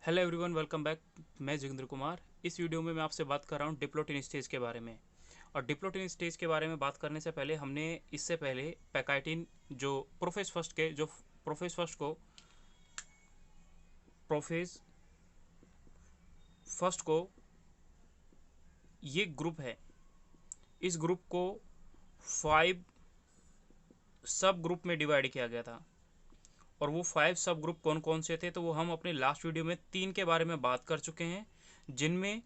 Hello everyone, welcome back. मैं जोगिंद्र कुमार। इस video में मैं आपसे बात कर रहा हूँ डिप्लोटिन स्टेज के बारे में। और डिप्लोटिन स्टेज के बारे में बात करने से पहले हमने इससे पहले पैकाइटिन जो प्रोफेज फर्स्ट को ये ग्रुप है। इस ग्रुप को 5 सब ग्रुप में डिवाइड किया गया था। और वो 5 सब ग्रुप कौन कौन से थे, तो वो हम अपने लास्ट वीडियो में 3 के बारे में बात कर चुके हैं, जिनमें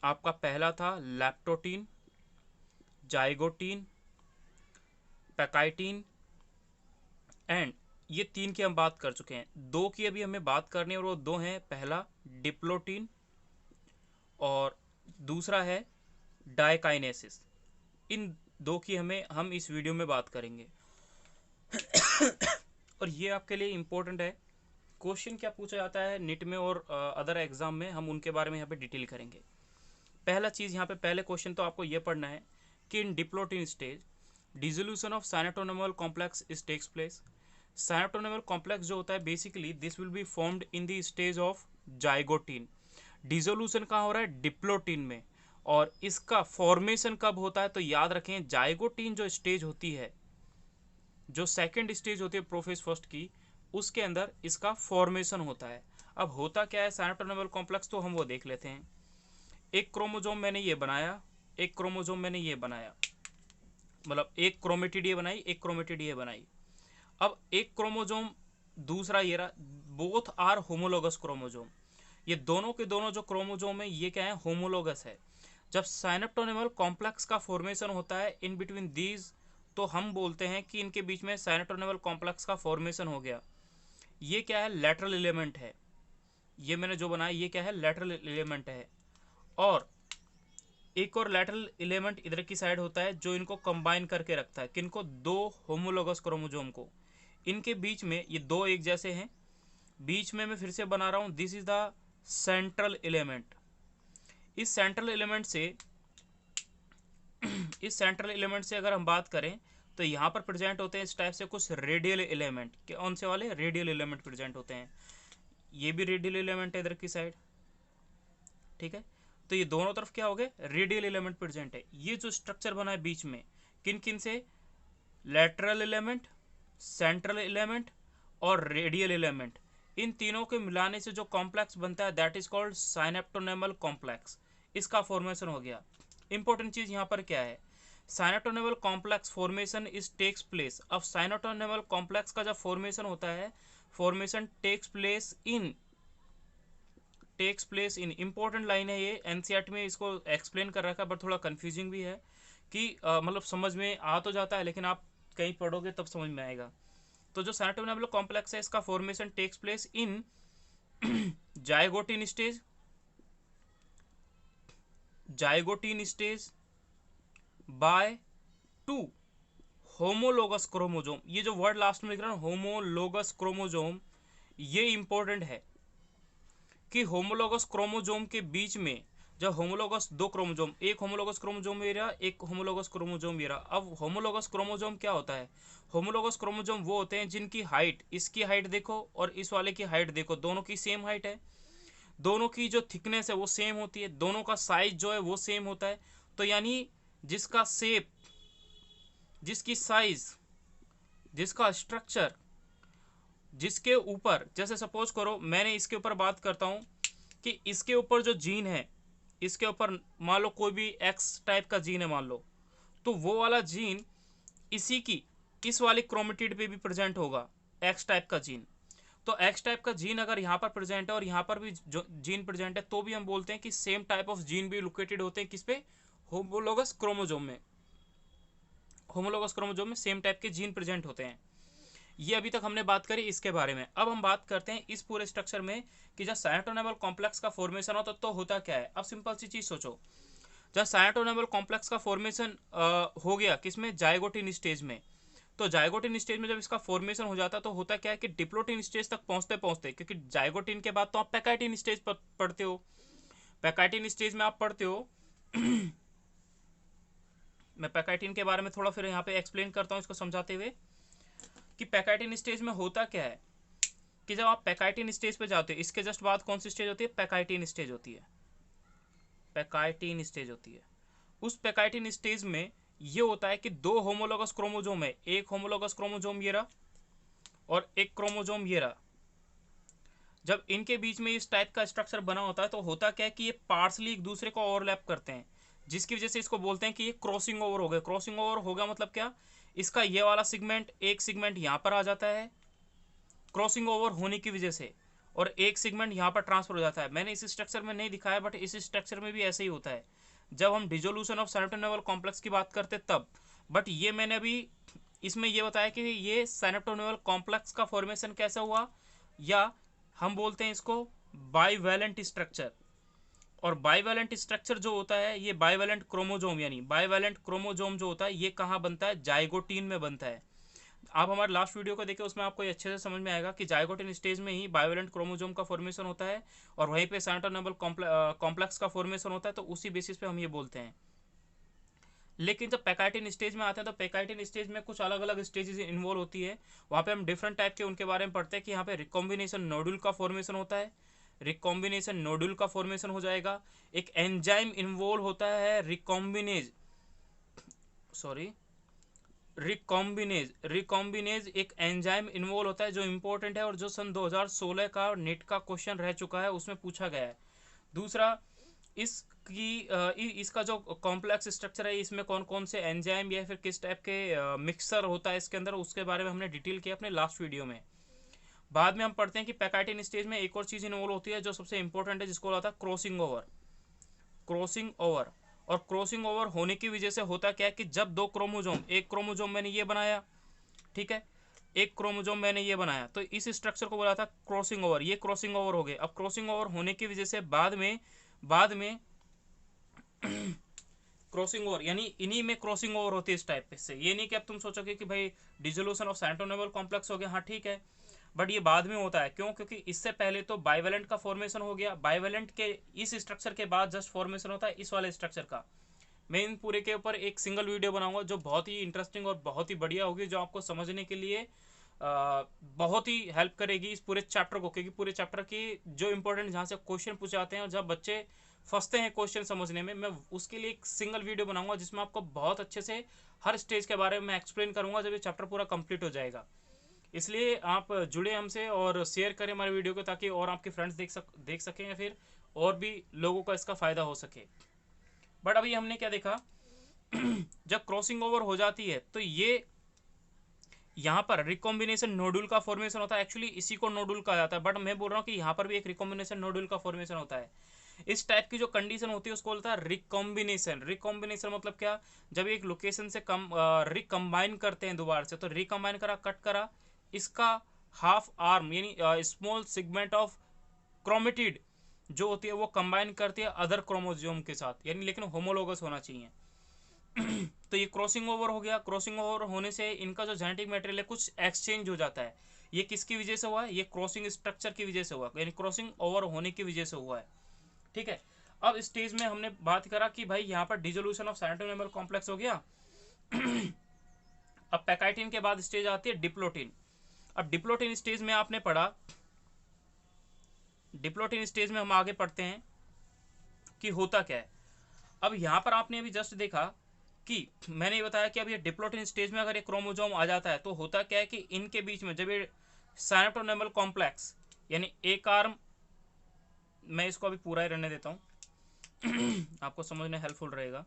आपका पहला था लैप्टोटीन, जाइगोटीन, पैकाइटीन एंड ये 3 की हम बात कर चुके हैं। 2 की अभी हमें बात करनी है और वो 2 हैं, पहला डिप्लोटीन और दूसरा है डाइकाइनेसिस। इन 2 की हम इस वीडियो में बात करेंगे। और ये आपके लिए इम्पोर्टेंट है। क्वेश्चन क्या पूछा जाता है नीट में और अदर एग्जाम में, हम उनके बारे में यहाँ पे डिटेल करेंगे। पहला चीज़ यहाँ पे पहले क्वेश्चन तो आपको ये पढ़ना है कि in diplotene stage dissolution of synaptonemal complex is takes place. Synaptonemal complex जो होता है basically this will be formed in the stage of zygotene. Dissolution कहाँ हो रहा है? डिप्लोटीन में। और इसका फॉर्मेशन कब होता है? तो याद रखें, जाइगोटीन जो स्टेज होती है, जो सेकेंड स्टेज होती है प्रोफेज फर्स्ट की, उसके अंदर इसका फॉर्मेशन होता है। अब होता क्या है साइटोनोमल कॉम्प्लेक्स, तो हम वो देख लेते हैं। एक क्रोमोजोम मैंने ये बनाया, एक क्रोमोजोम मैंने ये बनाया, मतलब एक क्रोमेटिड ये बनाई, एक क्रोमेटिड ये बनाई। अब एक क्रोमोजोम, दूसरा ये रहा, बोथ आर होमोलोगस क्रोमोजोम। ये दोनों के दोनों जो क्रोमोजोम है ये क्या है? होमोलोगस है। जब साइनेप्टोनेमल कॉम्प्लेक्स का फॉर्मेशन होता है इन बिटवीन दीज, तो हम बोलते हैं कि इनके बीच में साइनेप्टोनेमल कॉम्प्लेक्स का फॉर्मेशन हो गया। ये क्या है? लेटरल एलिमेंट है। ये मैंने जो बनाया ये क्या है? लेटरल एलिमेंट है। और एक और लेटरल एलिमेंट इधर की साइड होता है जो इनको कंबाइन करके रखता है। किनको? 2 होमोलोगस क्रोमोजोम को। इनके बीच में ये 2 एक जैसे हैं। बीच में मैं फिर से बना रहा हूं, this is the central element. इस सेंट्रल एलिमेंट से इस सेंट्रल एलिमेंट से अगर हम बात करें तो यहाँ पर प्रेजेंट होते हैं इस टाइप से कुछ रेडियल एलिमेंट। कौन से वाले? रेडियल एलिमेंट प्रेजेंट होते हैं। ये भी रेडियल एलिमेंट है इधर की साइड, ठीक है। तो ये दोनों तरफ क्या हो गए? रेडियल एलिमेंट प्रेजेंट है। ये जो स्ट्रक्चर बना है बीच में, किन किन से? लेटरल एलिमेंट, सेंट्रल एलिमेंट और रेडियल एलिमेंट। इन तीनों के मिलाने से जो कॉम्प्लेक्स बनता है that is called synaptonemal complex. इसका फॉर्मेशन हो गया। इंपॉर्टेंट चीज यहाँ पर क्या है? Synaptonemal complex formation is takes place. अब साइनेप्टोनेमल कॉम्प्लेक्स का जब फॉर्मेशन होता है, formation takes place in important line है ये। एनसीईआरटी में इसको एक्सप्लेन कर रखा है, बट थोड़ा कंफ्यूजिंग भी है कि मतलब समझ में आ तो जाता है लेकिन आप कहीं पढ़ोगे तब समझ में आएगा। तो जो साइटोनेबुलर कॉम्प्लेक्स है इसका formation takes place in zygotene stage by 2 homologous chromosome. ये जो वर्ड लास्ट में लिख रहा हूं होमोलोगस क्रोमोजोम, ये इंपॉर्टेंट है कि होमोलोगस क्रोमोजोम के बीच में जब होमोलोगस 2 क्रोमोजोम, एक होमोलोगस क्रोमोजोम ये रहा, एक होमोलोगस क्रोमोजोम ये रहा। अब होमोलोगस क्रोमोजोम क्या होता है? होमोलोगस क्रोमोजोम वो होते हैं जिनकी हाइट, इसकी हाइट देखो और इस वाले की हाइट देखो, दोनों की सेम हाइट है, दोनों की जो थिकनेस है वो सेम होती है, दोनों का साइज जो है वो सेम होता है। तो यानी जिसका शेप, जिसकी साइज, जिसका स्ट्रक्चर, जिसके ऊपर, जैसे सपोज करो मैंने इसके ऊपर बात करता हूं कि इसके ऊपर जो जीन है, इसके ऊपर मान लो कोई भी एक्स टाइप का जीन है मान लो, तो वो वाला जीन इसी की इस वाले क्रोमेटिड पे भी प्रेजेंट होगा, एक्स टाइप का जीन। तो एक्स टाइप का जीन अगर यहाँ पर प्रेजेंट है और यहाँ पर भी जो जीन प्रेजेंट है, तो भी हम बोलते हैं कि सेम टाइप ऑफ जीन भी लोकेटेड होते हैं किस पे? होमोलोगस क्रोमोजोम में। होमोलोगस क्रोमोजोम में सेम टाइप के जीन प्रेजेंट होते हैं। ये अभी तक हमने बात करी इसके बारे में। अब हम बात करते हैं इस पूरे स्ट्रक्चर में कि जब साइटोनेबल कॉम्प्लेक्स का फॉर्मेशन होता तो होता क्या है। अब सिंपल सी चीज सोचो, जब साइटोनेबल कॉम्प्लेक्स का फॉर्मेशन हो गया किसमें? जाइगोटिन स्टेज में। तो जाइगोटिन स्टेज में जब इसका फॉर्मेशन हो जाता तो होता क्या है कि डिप्लोटिन स्टेज तक पहुंचते पहुंचते, क्योंकि जाइगोटिन के बाद तो आप पैकाइटिन स्टेज पर पढ़ते हो, पैकाइटिन स्टेज में आप पढ़ते हो। मैं पैकाइटिन के बारे में थोड़ा फिर यहाँ पे एक्सप्लेन करता हूँ इसको समझाते हुए कि पैकाइटिन स्टेज में होता क्या है कि जब आप पैकाइटिन स्टेज पे जाते हो, इसके जस्ट बाद कौन सी स्टेज होती है? पैकाइटिन स्टेज होती है। पैकाइटिन स्टेज होती है। उस पैकाइटिन स्टेज में ये होता है कि दो होमोलोगस क्रोमोजोम है, एक होमोलोगस क्रोमोजोम ये रहा और एक क्रोमोजोम ये रहा। जब इनके बीच में इस टाइप का स्ट्रक्चर बना होता है तो होता क्या है कि ये पार्सली एक दूसरे को ओवरलैप करते हैं, जिसकी वजह से इसको बोलते हैं कि ये क्रॉसिंग ओवर हो गया। क्रॉसिंग ओवर होगा मतलब क्या? इसका ये वाला सेगमेंट, एक सेगमेंट यहाँ पर आ जाता है क्रॉसिंग ओवर होने की वजह से, और एक सेगमेंट यहाँ पर ट्रांसफर हो जाता है। मैंने इस स्ट्रक्चर में नहीं दिखाया, बट इस स्ट्रक्चर में भी ऐसे ही होता है जब हम डिसोल्यूशन ऑफ साइनोप्टोनेवल कॉम्प्लेक्स की बात करते तब। बट ये मैंने अभी इसमें ये बताया कि ये साइनोप्टोनेवल कॉम्प्लेक्स का फॉर्मेशन कैसा हुआ, या हम बोलते हैं इसको बाइवैलेंट स्ट्रक्चर। और बाइवैलेंट स्ट्रक्चर जो होता है, ये बाइवैलेंट क्रोमोजोम, यानी बाइवैलेंट क्रोमोजोम जो होता है ये कहाँ बनता है? जाइगोटीन में बनता है। आप हमारे लास्ट वीडियो को देखें, उसमें आपको अच्छे से समझ में आएगा कि जाइगोटिन स्टेज में ही बायोवेलेंट क्रोमोजोम का फॉर्मेशन होता है और वहीं पे साइनोप्टोनेवल कॉम्प्लेक्स का फॉर्मेशन होता है, तो उसी बेसिस पे हम ये बोलते हैं। लेकिन जब पैकाइटिन स्टेज में आते हैं तो पैकाइटिन स्टेज में कुछ अलग अलग स्टेजेस इन्वॉल्व होती है। वहाँ पे हम डिफरेंट टाइप के उनके बारे में पढ़ते हैं कि यहाँ पे रिकॉम्बिनेशन नोडुल का फॉर्मेशन होता है, रिकॉम्बिनेशन नोडुल का फॉर्मेशन हो जाएगा। एक एंजाइम इन्वॉल्व होता है रिकॉम्बिनेज एक एंजाइम इन्वॉल्व होता है जो इंपॉर्टेंट है और जो सन 2016 का नेट का क्वेश्चन रह चुका है, उसमें पूछा गया है। दूसरा, इसका जो कॉम्प्लेक्स स्ट्रक्चर है, इसमें कौन कौन से एंजाइम या फिर किस टाइप के मिक्सर होता है इसके अंदर, उसके बारे में हमने डिटेल किया अपने लास्ट वीडियो में। बाद में हम पढ़ते हैं कि पैकाइटिन स्टेज में एक और चीज़ इन्वॉल्व होती है जो सबसे इंपॉर्टेंट है, जिसको होता है क्रॉसिंग ओवर। और क्रॉसिंग ओवर होने की वजह से होता क्या है कि जब दो क्रोमोजोम, एक क्रोमोजोम मैंने ये बनाया, ठीक है, एक क्रोमोजोम मैंने ये बनाया, तो इस स्ट्रक्चर को बोला था क्रॉसिंग ओवर। ये क्रॉसिंग ओवर हो गए। अब क्रॉसिंग ओवर होने की वजह से बाद में क्रॉसिंग ओवर, यानी इन्हीं में क्रॉसिंग ओवर होती है इस टाइप से। ये नहीं कि अब तुम सोचोगे कि भाई डिसोल्यूशन ऑफ साइनोप्टोनेवल कॉम्प्लेक्स हो गया, हाँ ठीक है, बट ये बाद में होता है। क्यों? क्योंकि इससे पहले तो बाइवेलेंट का फॉर्मेशन हो गया। बाइवेलेंट के इस स्ट्रक्चर के बाद जस्ट फॉर्मेशन होता है इस वाले स्ट्रक्चर का। मैं इन पूरे के ऊपर एक सिंगल वीडियो बनाऊंगा जो बहुत ही इंटरेस्टिंग और बहुत ही बढ़िया होगी, जो आपको समझने के लिए बहुत ही हेल्प करेगी इस पूरे चैप्टर को, क्योंकि पूरे चैप्टर की जो इंपॉर्टेंट जहाँ से क्वेश्चन पूछे जाते हैं और जब बच्चे फंसते हैं क्वेश्चन समझने में, मैं उसके लिए एक सिंगल वीडियो बनाऊंगा जिसमें आपको बहुत अच्छे से हर स्टेज के बारे में मैं एक्सप्लेन करूंगा जब ये चैप्टर पूरा कंप्लीट हो जाएगा। इसलिए आप जुड़े हमसे और शेयर करें हमारे वीडियो को, ताकि और आपके फ्रेंड्स देख सकें या फिर और भी लोगों का इसका फ़ायदा हो सके। बट अभी हमने क्या देखा, जब क्रॉसिंग ओवर हो जाती है तो ये यहाँ पर रिकॉम्बिनेशन नोडुल का फॉर्मेशन होता है। एक्चुअली इसी को नोडुल कहा जाता है, बट मैं बोल रहा हूँ कि यहाँ पर भी एक रिकॉम्बिनेशन नोडुल का फॉर्मेशन होता है। इस टाइप की जो कंडीशन होती है उसको बोलता है रिकॉम्बिनेशन। रिकॉम्बिनेशन मतलब क्या? जब एक लोकेशन से रिकम्बाइन करते हैं दोबारा से, तो रिकम्बाइन करा, कट करा, इसका हाफ आर्म यानी स्मॉल सेगमेंट ऑफ क्रोमेटिड जो होती है वो कंबाइन करती है अदर क्रोमोसोम के साथ, यानी लेकिन होमोलोगस होना चाहिए। तो ये क्रॉसिंग ओवर हो गया। क्रॉसिंग ओवर होने से इनका जो जेनेटिक मटेरियल है कुछ एक्सचेंज हो जाता है। ये किसकी वजह से हुआ है? ये क्रॉसिंग स्ट्रक्चर की वजह से हुआ, यानी क्रॉसिंग ओवर होने की वजह से हुआ है। ठीक है, अब स्टेज में हमने बात करा कि भाई यहाँ पर डिसोल्यूशन ऑफ साइनोप्टोनेवल कॉम्प्लेक्स हो गया। अब पैकाइटिन के बाद स्टेज आती है डिप्लोटिन। अब डिप्लोटिन स्टेज में आपने पढ़ा, डिप्लोटिन स्टेज में हम आगे पढ़ते हैं कि होता क्या है। अब यहाँ पर आपने अभी जस्ट देखा कि मैंने ये बताया कि अब ये डिप्लोटिन स्टेज में अगर एक क्रोमोजोम आ जाता है तो होता क्या है कि इनके बीच में जब ये साइनोप्टोनेवल कॉम्प्लेक्स यानी एक आर्म, मैं इसको अभी पूरा ही रहने देता हूँ आपको समझने हेल्पफुल रहेगा,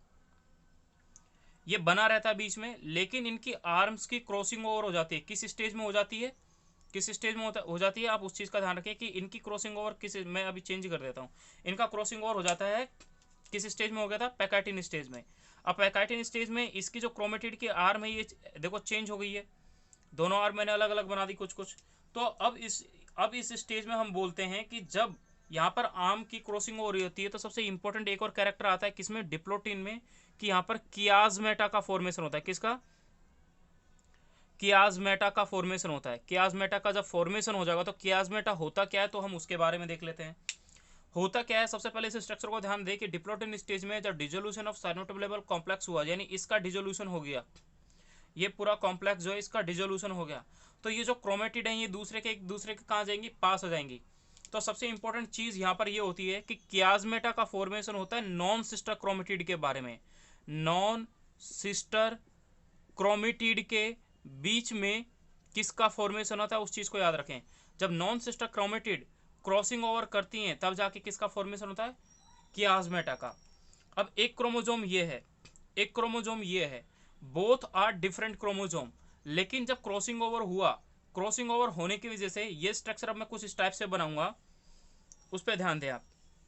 ये बना रहता है बीच में, लेकिन इनकी आर्म्स की क्रॉसिंग ओवर हो जाती है। किस स्टेज में हो जाती है? किस स्टेज में हो जाती है? आप उस चीज़ का ध्यान रखें कि इनकी क्रॉसिंग ओवर किस, मैं अभी चेंज कर देता हूँ, इनका क्रॉसिंग ओवर हो जाता है किस स्टेज में हो गया था? पैकाइटिन स्टेज में। अब पैकाइटिन स्टेज में इसकी जो क्रोमेटिड की आर्म है ये देखो चेंज हो गई है, दोनों आर्म मैंने अलग अलग बना दी कुछ कुछ। तो अब इस स्टेज में हम बोलते हैं कि जब यहाँ पर आर्म की क्रॉसिंग हो रही होती है तो सबसे इंपॉर्टेंट एक और कैरेक्टर आता है किसमें? डिप्लोटिन में, कि यहाँ पर कियाजमेटा का फॉर्मेशन होता है। किसका? कियाजमेटा का फॉर्मेशन होता है। कियाजमेटा का जब फॉर्मेशन हो जाएगा तो कियाजमेटा होता क्या है तो हम उसके बारे में देख लेते हैं। होता क्या है, सबसे पहले इस स्ट्रक्चर को ध्यान दें कि डिप्लोटिन स्टेज में जब डिसोल्यूशन ऑफ साइनोप्टोनेवल कॉम्प्लेक्स हुआ, यानी इसका डिसोल्यूशन हो गया, ये पूरा कॉम्प्लेक्स जो है इसका डिसोल्यूशन हो गया, तो ये जो क्रोमेटिड है ये एक दूसरे के कहाँ जाएंगी, पास हो जाएंगी। तो सबसे इंपॉर्टेंट चीज यहाँ पर ये होती है कि कियाजमेटा का फॉर्मेशन होता है नॉन सिस्टर क्रोमेटिड के बारे में। नॉन सिस्टर क्रोमेटिड के बीच में किसका फॉर्मेशन होता है, उस चीज को याद रखें। जब non sister chromatid crossing over करती हैं तब जाके किसका फॉर्मेशन होता है, कियाजमेटा का। अब एक क्रोमोजोम ये है, एक क्रोमोजोम ये है, बोथ आर डिफरेंट क्रोमोजोम, लेकिन जब क्रॉसिंग ओवर हुआ, क्रॉसिंग ओवर होने की वजह से ये स्ट्रक्चर अब मैं कुछ इस टाइप से बनाऊंगा, उस पर ध्यान दें आप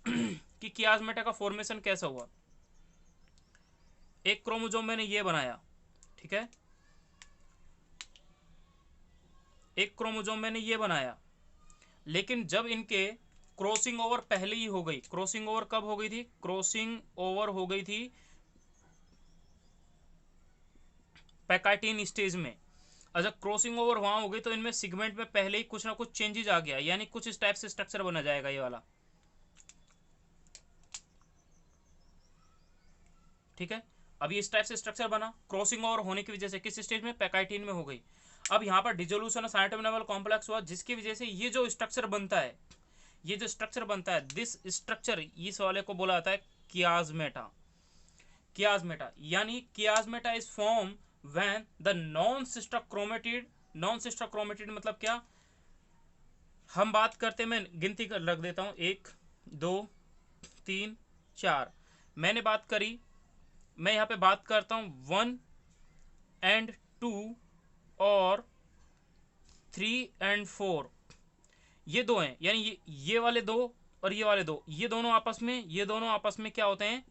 कि कियाजमेटा का फॉर्मेशन कैसा हुआ। एक क्रोमोजोम मैंने ये बनाया, ठीक है, एक क्रोमोजोम मैंने ये बनाया, लेकिन जब इनके क्रॉसिंग ओवर पहले ही हो गई, क्रॉसिंग ओवर कब हो गई थी, क्रॉसिंग ओवर हो गई थी पैकाइटिन स्टेज में। अगर क्रॉसिंग ओवर वहां हो गई तो इनमें सिगमेंट में पहले ही कुछ ना कुछ चेंजेस आ गया, यानी कुछ इस टाइप से स्ट्रक्चर बना जाएगा ये वाला, ठीक है। अब ये इस टाइप से स्ट्रक्चर बना क्रॉसिंग ओवर होने की वजह से, किस स्टेज में, पैकाइटिन में हो गई। अब यहाँ पर डिसोल्यूशन ऑफ साइटोमिनल कॉम्प्लेक्स हुआ, जिसकी वजह से ये जो स्ट्रक्चर बनता है, ये जो स्ट्रक्चर बनता है, दिस स्ट्रक्चर, इस वाले को बोला जाता है कियाजमेटा। कियाजमेटा यानी chiasmata is form when the non sister chromatid, non sister chromatid मतलब क्या, हम बात करते, मैं गिनती कर रख देता हूं, 1 2 3 4, मैंने बात करी, मैं यहाँ पे बात करता हूं 1 एंड 2 और 3 एंड 4, ये दो हैं, यानी ये वाले दो और ये वाले दो, ये दोनों आपस में, ये दोनों आपस में क्या होते हैं,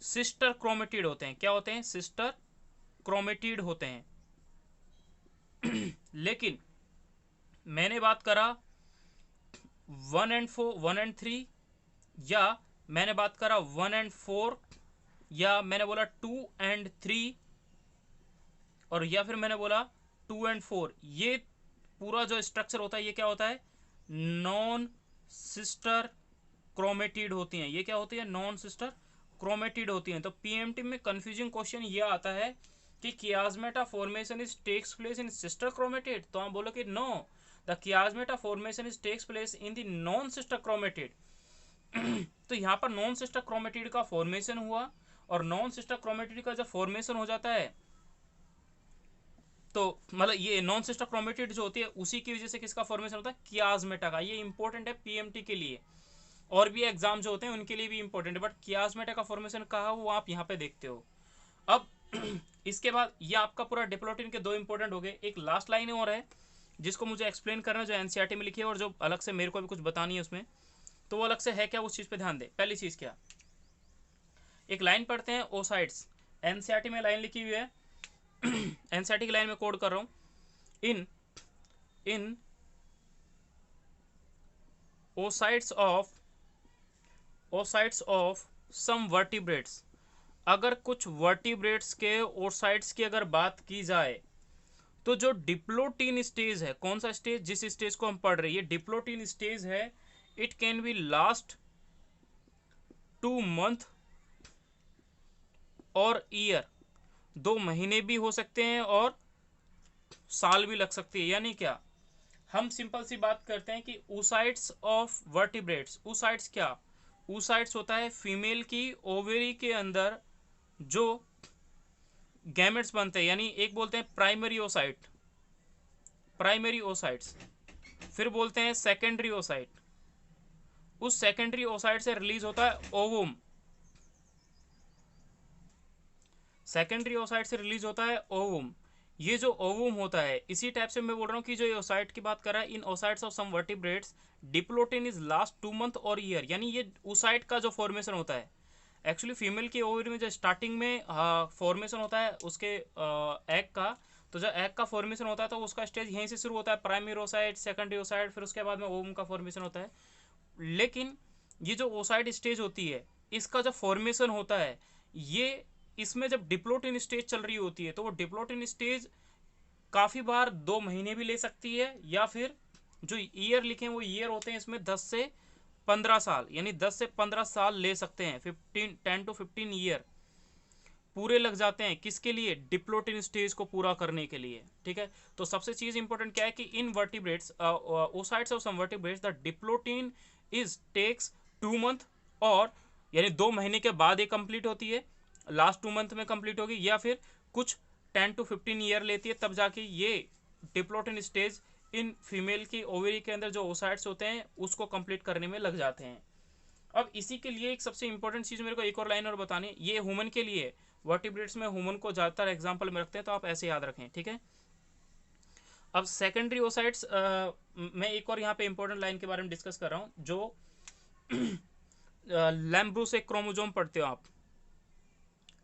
सिस्टर क्रोमेटिड होते हैं। क्या होते हैं, सिस्टर क्रोमेटिड होते हैं। लेकिन मैंने बात करा 1 एंड 4, 1 एंड 3, या मैंने बात करा 1 एंड 4, या मैंने बोला 2 एंड 3, और या फिर मैंने बोला 2 एंड 4, ये पूरा जो स्ट्रक्चर होता है ये क्या होता है, नॉन सिस्टर क्रोमेटिड होती हैं। ये क्या होती है, नॉन सिस्टर क्रोमेटिड होती हैं। तो पीएमटी में कंफ्यूजिंग क्वेश्चन ये आता है कि chiasmata formation is takes place in sister chromatid, तो हम बोलो कि no, the chiasmata formation is takes place in the non sister chromatid. तो यहाँ पर नॉन सिस्टर क्रोमेटिड का फॉर्मेशन हुआ, और नॉन सिस्टर क्रोमेटिड का जब फॉर्मेशन हो जाता है तो मतलब ये नॉन सिस्टर क्रोमेटिड जो होती है उसी की वजह से किसका फॉर्मेशन होता है, कियाजमेटा का। ये इंपॉर्टेंट है पीएमटी के लिए, और भी एग्जाम जो होते हैं उनके लिए भी इंपॉर्टेंट है, बट कियाजमेटा का फॉर्मेशन कहा वो आप यहाँ पे देखते हो। अब इसके बाद ये आपका पूरा डिप्लोटिन के दो इंपॉर्टेंट हो गए। एक लास्ट लाइन और है जिसको मुझे एक्सप्लेन करना है, जो एनसीईआरटी में लिखी है और जो अलग से मेरे को भी कुछ बतानी है उसमें, तो वो अलग से है क्या, उस चीज पे ध्यान दे। पहली चीज क्या, एक लाइन पढ़ते हैं, ओसाइट्स, एनसीईआरटी में लाइन लिखी हुई है, एनसीईआरटी की लाइन में कोड कर रहा हूं, इन ओसाइट्स ऑफ सम वर्टिब्रेट्स, अगर कुछ वर्टिब्रेट्स के ओसाइट्स की अगर बात की जाए तो जो डिप्लोटीन स्टेज है, कौन सा स्टेज, जिस स्टेज को हम पढ़ रहे हैं, ये डिप्लोटीन स्टेज है, it can be last 2 month or year, 2 महीने भी हो सकते हैं और साल भी लग सकती है। यानी क्या, हम सिंपल सी बात करते हैं कि oocytes ऑफ वर्टिब्रेट्स, oocytes क्या, oocytes होता है फीमेल की ओवेरी के अंदर जो गैमेट्स बनते हैं, यानी एक बोलते हैं प्राइमरी ओसाइट, प्राइमरी ओसाइट्स, फिर बोलते हैं सेकेंडरी ओसाइट, उस सेकेंडरी ओसाइट से रिलीज होता है ओवम, सेकेंडरी ओसाइट से रिलीज होता है ओवम। ये जो ओवम होता है, इसी टाइप से मैं बोल रहा हूँ कि जो ये ओसाइट की बात कर रहा है, in oocytes of some vertebrates diplotene is last 2 month or year, यानी ये ओसाइट का जो फॉर्मेशन होता है, एक्चुअली फीमेल की ओवरी में जो स्टार्टिंग में फॉर्मेशन होता है उसके एग का, तो जब एग का फॉर्मेशन होता है तो उसका स्टेज यहीं से शुरू होता है, प्राइमरी ओसाइट, सेकेंडरी ओसाइट, फिर उसके बाद में ओवम का फॉर्मेशन होता है। लेकिन ये जो ओसाइट स्टेज होती है, इसका जो फॉर्मेशन होता है, ये इसमें जब डिप्लोटिन स्टेज चल रही होती है तो वो डिप्लोटिन स्टेज काफ़ी बार 2 महीने भी ले सकती है, या फिर जो ईयर लिखे हैं वो ईयर होते हैं इसमें 10 से 15 साल, यानी 10 से 15 साल ले सकते हैं, 10 to 15 ईयर। पूरे लग जाते हैं किसके लिए, डिप्लोटिन स्टेज को पूरा करने के लिए। ठीक है, तो सबसे चीज इंपॉर्टेंट क्या है कि in vertebrates oocytes of some vertebrates the diplotene is takes 2 month, और यानी 2 महीने के बाद ये कंप्लीट होती है, लास्ट 2 मंथ में कंप्लीट होगी, या फिर कुछ 10 to 15 ईयर लेती है, तब जाके ये डिप्लोटिन स्टेज इन फीमेल की ओवरी के अंदर जो ओसाइट्स होते हैं उसको कंप्लीट करने में लग जाते हैं। अब इसी के लिए एक सबसे इंपॉर्टेंट चीज मेरे को एक और लाइन और बतानी है, ये ह्यूमन के लिए, वर्टिब्रेट्स में ह्यूमन को ज्यादातर एग्जांपल में रखते हैं, तो आप ऐसे याद रखें। ठीक है, अब सेकेंडरी ओसाइट्स मैं एक और यहाँ पे इंपॉर्टेंट लाइन के बारे में डिस्कस कर रहा हूँ, जो लैम्ब्रूस एक क्रोमोजोम पढ़ते हो आप,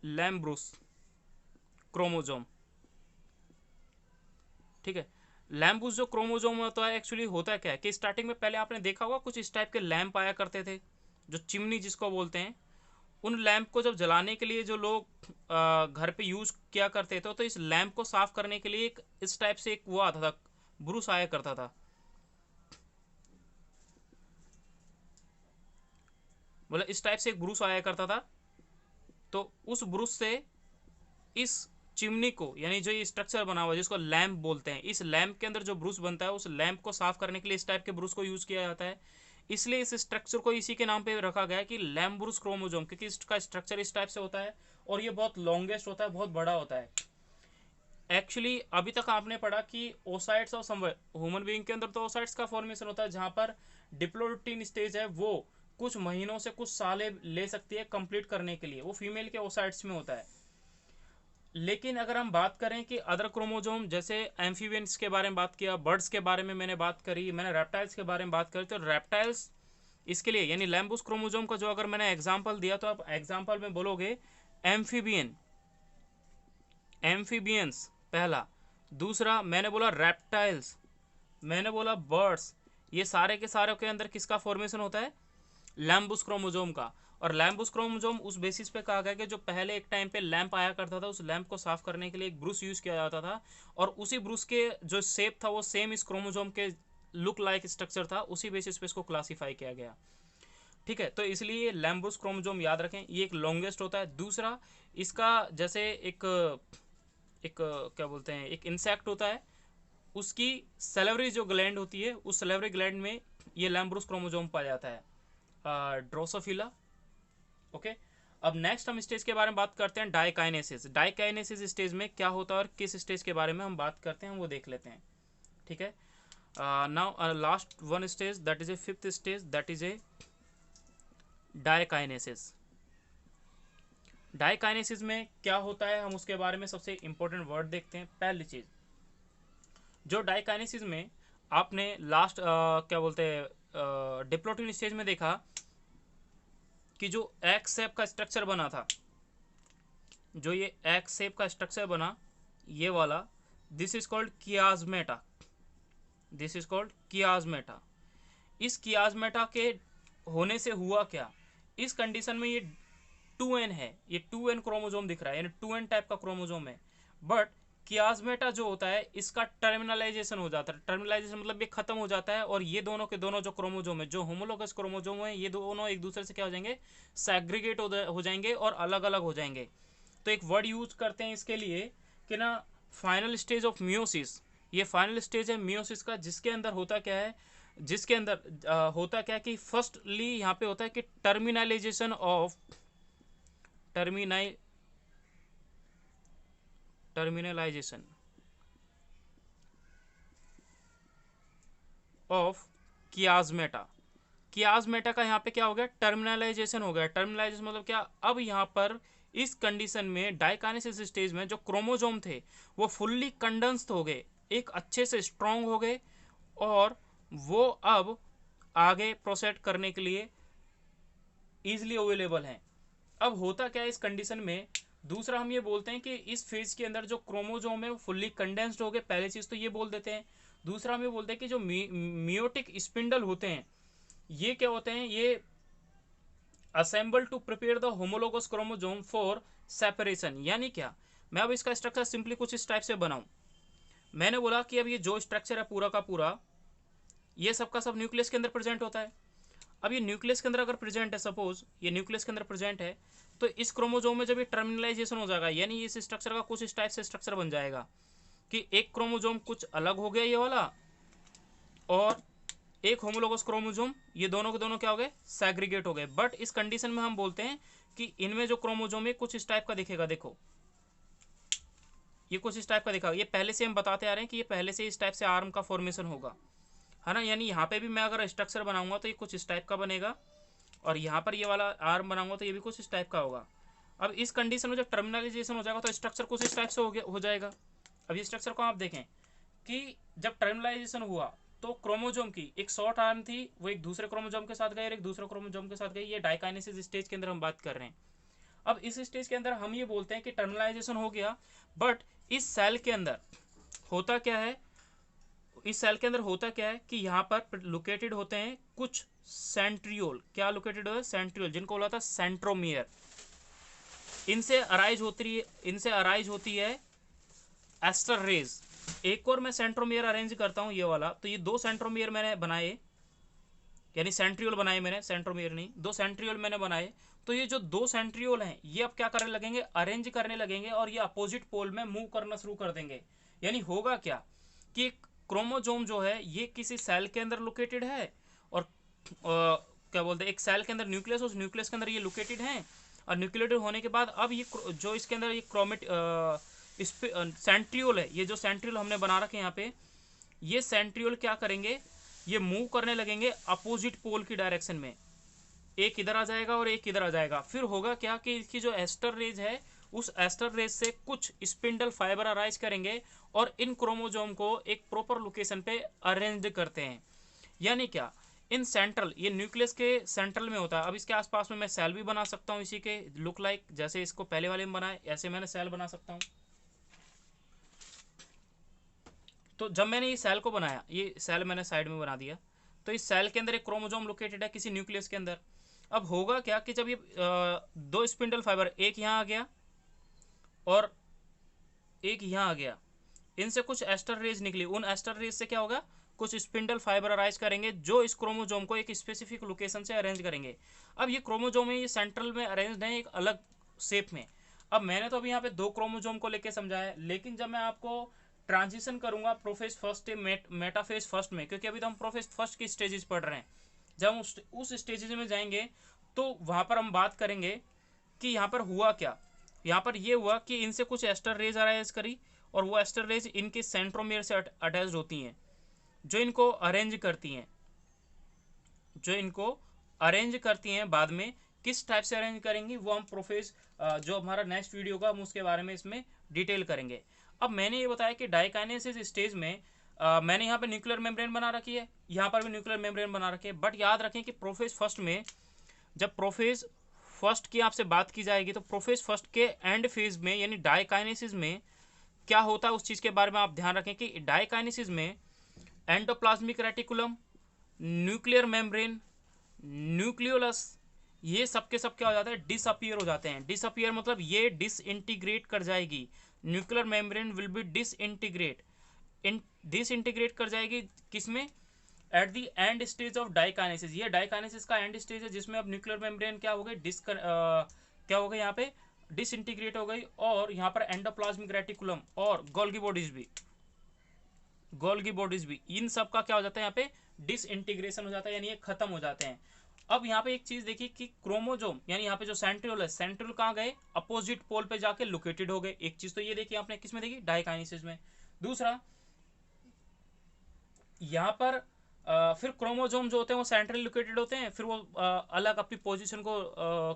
लैम्ब्रूस क्रोमोजोम। ठीक है, लैम्ब्रूस जो क्रोमोजोम होता है एक्चुअली होता क्या है कि स्टार्टिंग में पहले आपने देखा होगा कुछ इस टाइप के लैंप आया करते थे, जो चिमनी जिसको बोलते हैं, उन लैंप को जब जलाने के लिए जो लोग घर पे यूज किया करते थे, तो इस लैंप को साफ करने के लिए एक इस टाइप से एक वो आता था, ब्रूस आया करता था, मतलब इस टाइप से एक ब्रूस आया करता था। तो उस ब्रूस से इस चिमनी को, यानी जो ये स्ट्रक्चर बना हुआ जिसको लैंप बोलते हैं, इस लैंप के अंदर जो ब्रूस बनता है, उस लैंप को साफ करने के लिए इस टाइप के ब्रूस को यूज किया जाता है। इसलिए इस स्ट्रक्चर को इसी के नाम पे रखा गया है कि लैम्ब्रूस क्रोमोजोम, क्योंकि इसका स्ट्रक्चर इस टाइप से होता है और ये बहुत लॉन्गेस्ट होता है, बहुत बड़ा होता है। एक्चुअली अभी तक आपने पढ़ा कि ओसाइट्स और ह्यूमन बीइंग के अंदर तो ओसाइट्स का फॉर्मेशन होता है, जहां पर डिप्लोटिन स्टेज है वो कुछ महीनों से कुछ सालें ले सकती है कंप्लीट करने के लिए, वो फीमेल के ओसाइट्स में होता है। लेकिन अगर हम बात करें कि अदर क्रोमोजोम, जैसे एम्फीबियंस के बारे में बात किया, बर्ड्स के बारे में मैंने बात करी, मैंने रेप्टाइल्स के बारे में बात करी, तो रेप्टाइल्स इसके लिए यानी लैम्बूस क्रोमोजोम का जो अगर मैंने एग्जांपल दिया, तो आप एग्जांपल में बोलोगे एम्फीबियन, एम्फीबियंस पहला, दूसरा मैंने बोला रेप्टाइल्स, मैंने बोला बर्ड्स, ये सारे के सारे के अंदर किसका फॉर्मेशन होता है, लैम्बूस क्रोमोजोम का। और लैम्बूस क्रोमोजोम उस बेसिस पे कहा गया कि जो पहले एक टाइम पे लैंप आया करता था, उस लैंप को साफ करने के लिए एक ब्रूस यूज किया जाता था, और उसी ब्रूस के जो शेप था वो सेम इस क्रोमोजोम के लुक लाइक स्ट्रक्चर था, उसी बेसिस पे इसको क्लासीफाई किया गया। ठीक है, तो इसलिए लैम्बूस क्रोमोजोम याद रखें, ये एक लॉन्गेस्ट होता है। दूसरा, इसका जैसे एक एक क्या बोलते हैं, एक इंसेक्ट होता है, उसकी सेलेवरी जो ग्लैंड होती है, उस सेलेवरी ग्लैंड में ये लैम्ब्रूस क्रोमोजोम पाया जाता है, ड्रोसोफिला। ओके, अब नेक्स्ट हम स्टेज के बारे में बात करते हैं, डाइकाइनेसिस। डाइकाइनेसिस स्टेज में क्या होता है और किस स्टेज के बारे में हम बात करते हैं वो देख लेते हैं। ठीक है, now last one stage, that is A fifth stage, that is a diakinesis. Diakinesis में क्या होता है हम उसके बारे में सबसे इंपॉर्टेंट वर्ड देखते हैं। पहली चीज, जो डाइकाइनेसिस में आपने लास्ट क्या बोलते हैं डिप्लोटिन स्टेज में देखा कि जो एक्स शेप का स्ट्रक्चर बना था, जो ये एक्स शेप का स्ट्रक्चर बना, ये वाला, this is called chiasmata, this is called chiasmata. इस कियाजमेटा के होने से हुआ क्या, इस कंडीशन में ये 2n है, ये 2n क्रोमोजोम दिख रहा है, यानी 2n टाइप का क्रोमोजोम है, बट कियाजमेटा जो होता है इसका टर्मिनलाइजेशन हो जाता है। टर्मिनलाइजेशन मतलब ये खत्म हो जाता है, और ये दोनों के दोनों जो क्रोमोजोम है, जो होमोलोगस क्रोमोजोम है, ये दोनों एक दूसरे से क्या हो जाएंगे, सैग्रीगेट हो जाएंगे और अलग अलग हो जाएंगे। तो एक वर्ड यूज करते हैं इसके लिए कि ना, फाइनल स्टेज ऑफ मियोसिस। ये फाइनल स्टेज है मियोसिस का, जिसके अंदर होता क्या है, जिसके अंदर होता क्या है कि फर्स्टली यहाँ पे होता है कि टर्मिनलाइजेशन ऑफ टर्मिनलाइजेशन ऑफ कियाजमेटा। कियाजमेटा का यहाँ पे क्या हो गया, टर्मिनलाइजेशन हो गया। टर्मिनलाइजेशन मतलब क्या, अब यहाँ पर इस कंडीशन में डाइकाइनेसिस स्टेज में जो क्रोमोजोम थे वो फुल्ली कंडेंस्ड हो गए, एक अच्छे से स्ट्रांग हो गए, और वो अब आगे प्रोसेड करने के लिए इजिली अवेलेबल हैं। अब होता क्या है इस कंडीशन में, दूसरा हम ये बोलते हैं कि इस फेज के अंदर जो क्रोमोजोम है वो फुल्ली कंडेंस्ड हो गए, पहली चीज तो ये बोल देते हैं। दूसरा हम ये बोलते हैं कि जो मियोटिक स्पिंडल होते हैं, ये क्या होते हैं, ये assemble to prepare the homologous chromosome for separation. यानी क्या, मैं अब इसका स्ट्रक्चर सिंपली कुछ इस टाइप से बनाऊं। मैंने बोला कि अब ये जो स्ट्रक्चर है पूरा का पूरा, ये सबका सब न्यूक्लियस के अंदर प्रेजेंट होता है। अब ये न्यूक्लियस के अंदर अगर प्रेजेंट है, सपोज ये न्यूक्लियस के अंदर प्रेजेंट है, तो इस क्रोमोजोम में जब ये टर्मिनलाइजेशन हो जाएगा, यानी इस स्ट्रक्चर का कुछ इस टाइप से स्ट्रक्चर बन जाएगा कि एक क्रोमोजोम कुछ अलग हो गया ये वाला, और एक होमोलोगस क्रोमोजोम, ये दोनों के दोनों क्या हो गए, सैग्रीगेट हो गए। बट इस कंडीशन में हम बोलते हैं कि इनमें जो क्रोमोजोम है कुछ इस टाइप का दिखेगा। देखो ये कुछ इस टाइप का दिखा, ये पहले से हम बताते आ रहे हैं कि ये पहले से इस टाइप से आर्म का फॉर्मेशन होगा, है ना। यानी यहाँ पे भी मैं अगर स्ट्रक्चर बनाऊंगा तो ये कुछ इस टाइप का बनेगा, और यहाँ पर ये वाला आर्म बनाऊंगा तो ये भी कुछ इस टाइप का होगा। अब इस कंडीशन में जब टर्मिनलाइजेशन हो जाएगा तो स्ट्रक्चर कुछ इस टाइप से हो जाएगा। अब ये स्ट्रक्चर को आप देखें कि जब टर्मिनलाइजेशन हुआ तो क्रोमोजोम की एक शॉर्ट आर्म थी, वो एक दूसरे क्रोमोजोम के साथ गई और एक दूसरे क्रोमोजोम के साथ गई। ये डाइकाइनेसिस स्टेज के अंदर हम बात कर रहे हैं। अब इस स्टेज के अंदर हम ये बोलते हैं कि टर्मिनलाइजेशन हो गया, बट इस सेल के अंदर होता क्या है, इस सेल के अंदर होता क्या है कि यहाँ पर लोकेटेड होते हैं कुछ सेंट्रियोल। क्या लोकेटेड है, सेंट्रियोल, जिनको बोला था सेंट्रोमियर। इनसे अराइज होती है एस्टर रेज। एक और मैं सेंट्रोमियर अरेंज करता हूं, ये वाला, तो ये दो सेंट्रोमियर मैंने बनाए, यानी सेंट्रियोल बनाए मैंने, सेंट्रोमियर नहीं, दो सेंट्रियोल मैंने बनाए। तो ये जो दो सेंट्रियोल हैं ये अब क्या करने लगेंगे, अरेंज करने लगेंगे, और ये अपोजिट पोल में मूव करना शुरू कर देंगे। यानी होगा क्या कि क्रोमोजोम जो है ये किसी सेल के अंदर लोकेटेड है, और क्या बोलते हैं, एक सेल के अंदर न्यूक्लियस, उस न्यूक्लियस के अंदर ये लोकेटेड है, और न्यूक्लियेटेड होने के बाद अब ये जो इसके अंदर ये क्रोमेट सेंट्रियोल है, ये जो सेंट्रियोल हमने बना रखे हैं यहाँ पे, ये सेंट्रियोल क्या करेंगे, ये मूव करने लगेंगे अपोजिट पोल की डायरेक्शन में। एक इधर आ जाएगा और एक इधर आ जाएगा। फिर होगा क्या कि इसकी जो एस्टर रेज है, उस एस्टर रेज से कुछ स्पिंडल फाइबर अराइज करेंगे और इन क्रोमोजोम को एक प्रॉपर लोकेशन पे अरेंज करते हैं। यानी क्या, इन सेंट्रल, ये न्यूक्लियस के सेंट्रल में होता है। अब इसके आसपास में मैं सेल भी बना सकता हूँ इसी के लुक लाइक, जैसे इसको पहले वाले में बनाए ऐसे मैंने सेल बना सकता हूँ। तो जब मैंने ये सेल को बनाया, ये सेल मैंने साइड में बना दिया, तो इस सेल के अंदर एक क्रोमोजोम लोकेटेड है किसी न्यूक्लियस के अंदर। अब होगा क्या कि जब ये दो स्पिंडल फाइबर, एक यहाँ आ गया और एक यहाँ आ गया, इनसे कुछ एस्टर रेज निकली, उन एस्टर रेज से क्या होगा, कुछ स्पिंडल फाइबर अराइज करेंगे जो इस क्रोमोजोम को एक स्पेसिफिक लोकेशन से अरेंज करेंगे। अब ये क्रोमोजोम है, ये सेंट्रल में अरेंज है एक अलग शेप में। अब मैंने तो अभी यहाँ पे दो क्रोमोजोम को लेके समझाया, लेकिन जब मैं आपको ट्रांजिशन करूंगा प्रोफेज फर्स्ट मेटाफेज फर्स्ट में, क्योंकि अभी तो हम प्रोफेज फर्स्ट की स्टेजेस पढ़ रहे हैं, जब हम उस स्टेजेस में जाएंगे तो वहां पर हम बात करेंगे कि यहाँ पर हुआ क्या। यहाँ पर ये हुआ कि इनसे कुछ एस्टर रेज अराइज करी, और वो एस्टर रेज इनके सेंट्रोमियर से अटैच होती हैं, जो इनको अरेंज करती हैं, जो इनको अरेंज करती हैं। बाद में किस टाइप से अरेंज करेंगी वो हम प्रोफेज, जो हमारा नेक्स्ट वीडियो का, हम उसके बारे में इसमें डिटेल करेंगे। अब मैंने ये बताया कि डाइकाइनेसिस स्टेज में मैंने यहाँ पे न्यूक्लियर मेम्ब्रेन बना रखी है, यहाँ पर भी न्यूक्लियर मेम्ब्रेन बना रखी है। बट याद रखें कि प्रोफेज फर्स्ट में, जब प्रोफेज फर्स्ट की आपसे बात की जाएगी तो प्रोफेज फर्स्ट के एंड फेज में, यानी डाइकाइनेसिस में क्या होता है उस चीज़ के बारे में आप ध्यान रखें कि डाइकाइनेसिस में endoplasmic reticulum, nuclear membrane, nucleolus, ये सब के सब क्या हो जाता है, डिसअपियर हो जाते हैं। डिसअपियर मतलब ये डिसइंटीग्रेट कर जाएगी, nuclear membrane will be disintegrate कर जाएगी किसमें, at the end stage of diakinesis. ये डाइकाइनेसिस का एंड स्टेज है, जिसमें अब न्यूक्लियर मेम्ब्रेन क्या हो गई, क्या हो गई, यहाँ पे डिसइंटीग्रेट हो गई, और यहाँ पर एंडोप्लाज्मिक रेटिकुलम और गोल्गी बॉडीज भी इन सब का क्या हो जाता है, यहाँ पे डिसइंटीग्रेशन हो जाता है, यानी ये खत्म हो जाते हैं। अब यहाँ पे एक चीज देखिए कि क्रोमोजोम, यानी यहाँ पे जो सेंट्रियोल है, सेंट्रियोल कहाँ गए, अपोजिट पोल पे जाके लोकेटेड हो गए। एक चीज तो ये देखिए आपने किसमें देखी, डाइकाइनेसिस में। दूसरा, यहाँ पर फिर क्रोमोजोम जो होते हैं वो सेंट्रली लोकेटेड होते हैं, फिर वो अलग अपनी पोजीशन को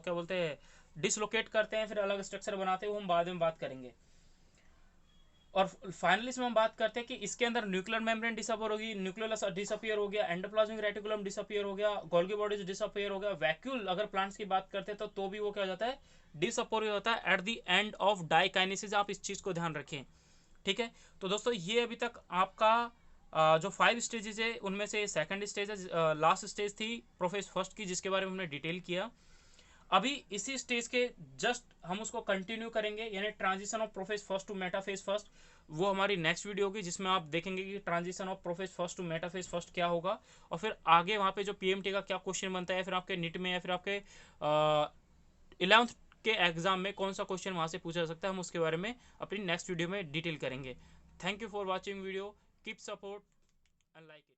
क्या बोलते हैं, डिसलोकेट करते हैं, फिर अलग स्ट्रक्चर बनाते हैं, वो हम बाद में बात करेंगे। और फाइनली इसमें हम बात करते हैं कि इसके अंदर न्यूक्लियर मेम्ब्रेन डिसअपियर होगी, न्यूक्लियोलस डिसअपियर हो गया, एंडोप्लाज्मिक रेटिकुलम डिसअपियर हो गया, गोल्गी बॉडीज डिसअपियर हो गया, वैक्यूल अगर प्लांट्स की बात करते हैं तो भी वो क्या हो जाता है, डिसअपियर होता है at the end of diakinesis. आप इस चीज को ध्यान रखें, ठीक है। तो दोस्तों ये अभी तक आपका जो 5 स्टेजेस है उनमें से सेकंड स्टेज है, लास्ट स्टेज थी प्रोफेज फर्स्ट की, जिसके बारे में हमने डिटेल किया। अभी इसी स्टेज के जस्ट हम उसको कंटिन्यू करेंगे, यानी transition of prophase first to metaphase first. वो हमारी नेक्स्ट वीडियो होगी, जिसमें आप देखेंगे कि transition of prophase first to metaphase first क्या होगा, और फिर आगे वहाँ पे जो पीएमटी का क्या क्वेश्चन बनता है, फिर आपके नीट में या फिर आपके 11th के एग्जाम में कौन सा क्वेश्चन वहाँ से पूछा जा सकता है, हम उसके बारे में अपनी नेक्स्ट वीडियो में डिटेल करेंगे। Thank you for watching video, keep support and like it.